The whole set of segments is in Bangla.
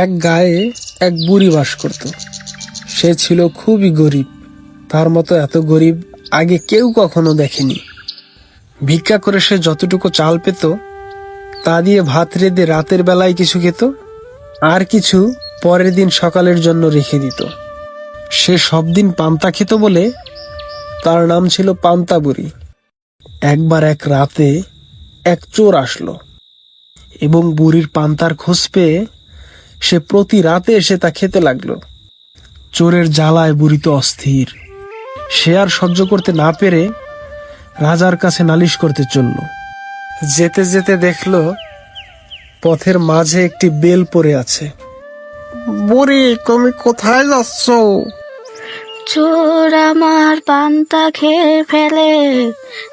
এক গায়ে এক বুড়ি বাস করত। সে ছিল খুবই গরিব, তার মতো এত গরিব আগে কেউ কখনো দেখেনি। ভিক্ষা করে সে যতটুকু চাল পেত তা দিয়ে ভাত রেঁধে রাতের বেলায় কিছু খেত, আর কিছু পরের দিন সকালের জন্য রেখে দিত। সে সব দিন পান্তা খেত বলে তার নাম ছিল পান্তা বুড়ি। একবার এক রাতে এক চোর আসলো এবং বুড়ির পান্তার খোঁজ পেয়ে সে প্রতি রাতে এসে তা খেতে লাগলো। চোরের জ্বালায় বুড়ি তো অস্থির। সে আর সহ্য করতে না পেরে রাজার কাছে নালিশ করতে চলল। যেতে যেতে দেখলো পথের মাঝে একটি বেল পড়ে আছে। বুড়ি, তুমি কোথায় যাচ্ছ? চোর আমার পান্তা খেয়ে ফেলে,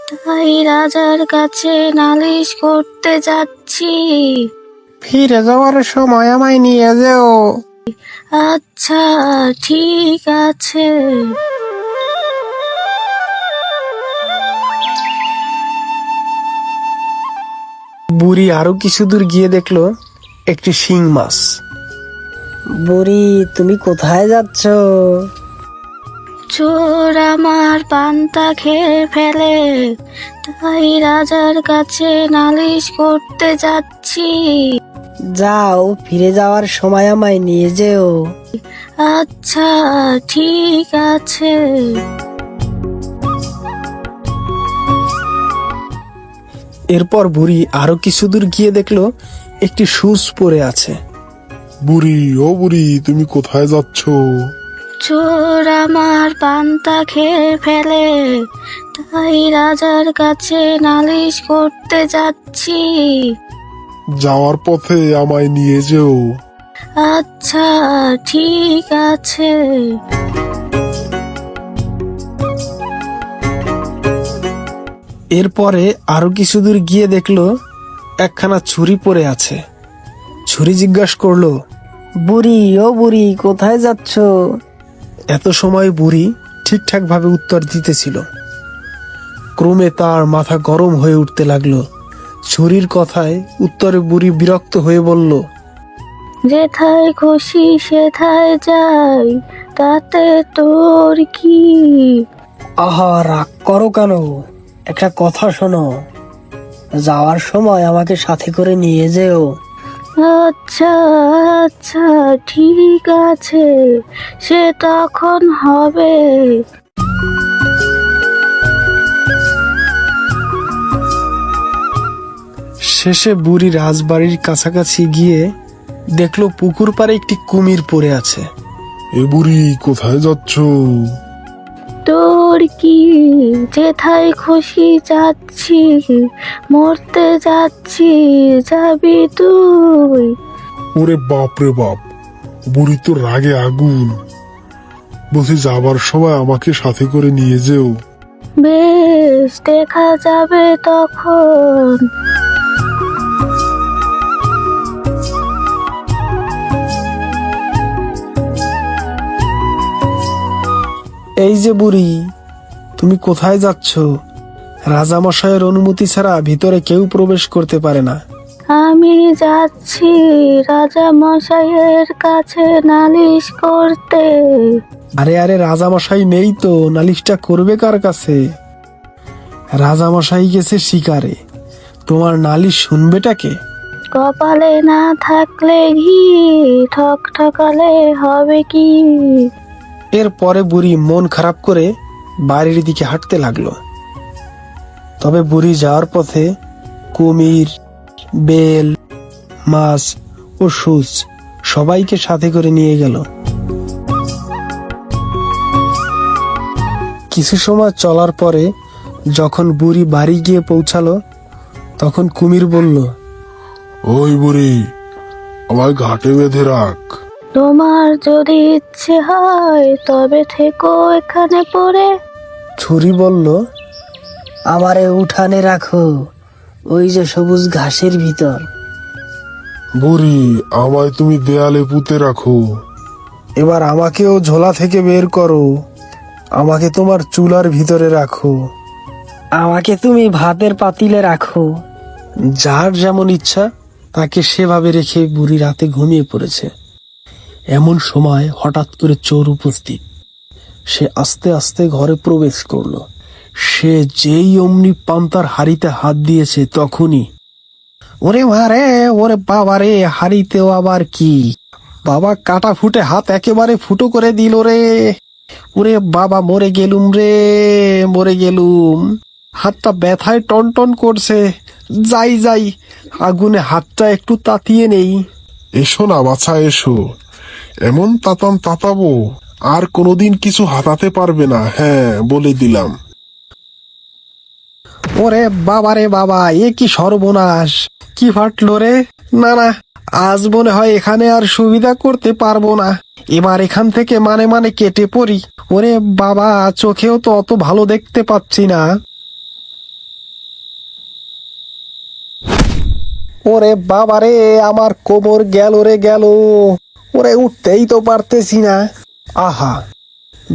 তাই রাজার কাছে নালিশ করতে যাচ্ছি। ফিরে যাওয়ার সময় আমায় নিয়ে যেও। আচ্ছা, ঠিক আছে। বুড়ি আরো কিছু দূর গিয়ে দেখলো একটি শিং মাছ। বুড়ি, তুমি কোথায় যাচ্ছ? চোর আমার পান্তা খেয়ে ফেলে, তাই রাজার কাছে নালিশ করতে যাচ্ছি। যাও, ফিরে যাওয়ার সময় আমায় নিয়ে যেও। আচ্ছা, ঠিক আছে। এরপর বুড়ি আরো কিছু দূর গিয়ে দেখলো একটি সুচ পড়ে আছে। বুড়ি, ও বুড়ি, তুমি কোথায় যাচ্ছ? চোর আমার পান্তা খেয়ে ফেলে, তাই রাজার কাছে নালিশ করতে যাচ্ছি। যাওয়ার পথে আমায় নিয়ে যেও। আচ্ছা, ঠিক আছে। এরপরে আরো কিছু দূর গিয়ে দেখলো একখানা ছুরি পড়ে আছে। ছুরি জিজ্ঞাসা করলো, বুড়ি, ও বুড়ি, কোথায় যাচ্ছ? এত সময় বুড়ি ঠিকঠাক ভাবে উত্তর দিতেছিল। ক্রমে তার মাথা গরম হয়ে উঠতে লাগলো। ছুরির কথায় উত্তরে বুড়ি বিরক্ত হয়ে বলল, যেথায় খুশি সেথায় যাই, তাতে তোর কি? আহা, রাগ করো কেন? একটা কথা শোনো, যাওয়ার সময় আমাকে সাথে করে নিয়ে যেও। আচ্ছা আচ্ছা, ঠিক আছে, সে তখন হবে। শেষে বুড়ি রাজবাড়ির কাছাকাছি গিয়ে দেখলো পুকুর পাড়ে একটি কুমির পড়ে আছে। এ বুড়ি, কোথায় যাচ্ছ? তোর কি? যেথায় খুশি যাচ্ছি, মরতে যাচ্ছি, যাবি তুই? ওরে বাপ রে বাপ, বুড়ি তো রাগে আগুন। বলছি, যাবার সময় আমাকে সাথে করে নিয়ে যেও। বেশ, দেখা যাবে তখন। এই যে বুড়ি, তুমি কোথায় যাচ্ছ? রাজামশাইয়ের অনুমতি ছাড়া ভিতরে কেউ প্রবেশ করতে পারে না। আমি যাচ্ছি রাজা মশাইয়ের কাছে নালিশ করতে। আরে আরে, রাজামশাই নেই তো, নালিশটা করবে কার কাছে? রাজামশাই গেছে শিকারে, তোমার নালিশ শুনবেটাকে? কপালে না থাকলে ঘি, ঠক ঠকালে হবে কি? এরপরে বুড়ি মন খারাপ করে বাড়ির দিকে হাঁটতে লাগলো। তবে বুড়ি যাওয়ার পথে কুমির, বেল, মাছ ও সুচ সবাইকে সাথে করে নিয়ে গেল। কিছু সময় চলার পরে যখন বুড়ি বাড়ি গিয়ে পৌঁছালো তখন কুমির বলল, ওই বুড়ি, আমায় ঘাটে বেঁধে রাখ। তোমার যদি ইচ্ছে হয় তবে থেকো এখানে পড়ে। ছুরি বলল, আমারে উঠানে রাখো, ওই যে সবুজ ঘাসের ভিতর। বুড়ি, আমায় তুমি দেয়ালে পুঁতে রাখো। এবার আমাকেও ঝোলা থেকে বের করো, আমাকে তোমার চুলার ভিতরে রাখো। আমাকে তুমি ভাতের পাতিলে রাখো। যার যেমন ইচ্ছা তাকে সেভাবে রেখে বুড়ি রাতে ঘুমিয়ে পড়েছে। এমন সময় হঠাৎ করে চোর উপস্থিত। সে আস্তে আস্তে ঘরে প্রবেশ করলো। সে যেই অমনি পান্তার হাড়িতে হাত দিয়েছে তখনই, ওরে মারে, ওরে বাবা রে, হাড়িতেও আবার কি! বাবা, কাটা ফুটে হাত একেবারে ফুটো করে দিল রে। ওরে বাবা, মরে গেলুম রে, মরে গেলুম। হাতটা ব্যথায় টনটন করছে। যাই যাই, আগুনে হাতটা একটু তাতিয়ে নেই। এসো না বাছা, এসো। এমন তাতাবো আর কোনোদিন কিছু হাতাতে পারবে না, হ্যাঁ বলে দিলাম। ওরে বাবা রে বাবা, এ কি সর্বনাশ! কি ফাটলো রে! না না, আজ মনে হয় এখানে আর সুবিধা করতে পারবো না। এবার এখান থেকে মানে কেটে পড়ি। ওরে বাবা, চোখেও তো অত ভালো দেখতে পাচ্ছি না। ওরে বাবা রে, আমার কোমর গেল রে গেল। ওরে, উঠতেই তো পারতেছি না। আহা,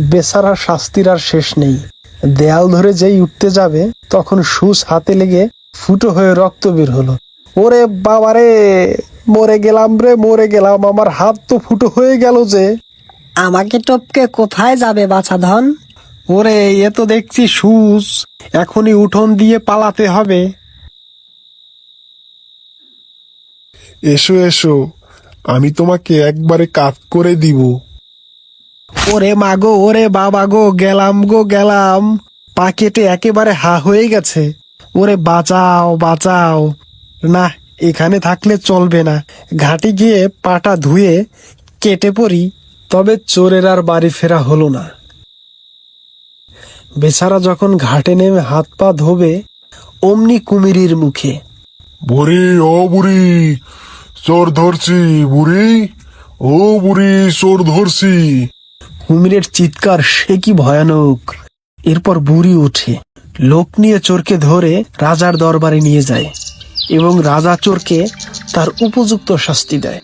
বেচারার শাস্তির আর শেষ নেই। দেয়াল ধরে যেই উঠতে যাবে তখন সুচ হাতে লেগে ফুটো হয়ে রক্ত বের হলো। ওরে বাবা রে, মরে গেলাম রে, মরে গেলাম। আমার হাত তো ফুটো হয়ে গেল যে। আমাকে টপকে কোথায় যাবে বাছাধন? ওরে, এ তো দেখছি সুচ। এখনই উঠোন দিয়ে পালাতে হবে। এসো এসো, আমি তোমাকে একবারে কাত করে দিব। ওরে মাগো, ওরে বাবা গো, গেলাম গো গেলাম। পা কেটে একেবারে হা হয়ে গেছে। ওরে বাঁচাও বাঁচাও! না, এখানে থাকলে চলবে না। ঘাটে গিয়ে পাটা ধুয়ে কেটে পড়ি। তবে চোরের আর বাড়ি ফেরা হলো না। বেচারা যখন ঘাটে নেমে হাত পা ধোবে, অমনি কুমিরের মুখে, বুড়ি, ও বুড়ি, চোর ধরছি বুড়ি, ও বুড়ি, চোর ধরছি। কুমিরের চিৎকার সে কি ভয়ানক! এরপর বুড়ি উঠে লোক নিয়ে চোরকে ধরে রাজার দরবারে নিয়ে যায় এবং রাজা চোরকে তার উপযুক্ত শাস্তি দেয়।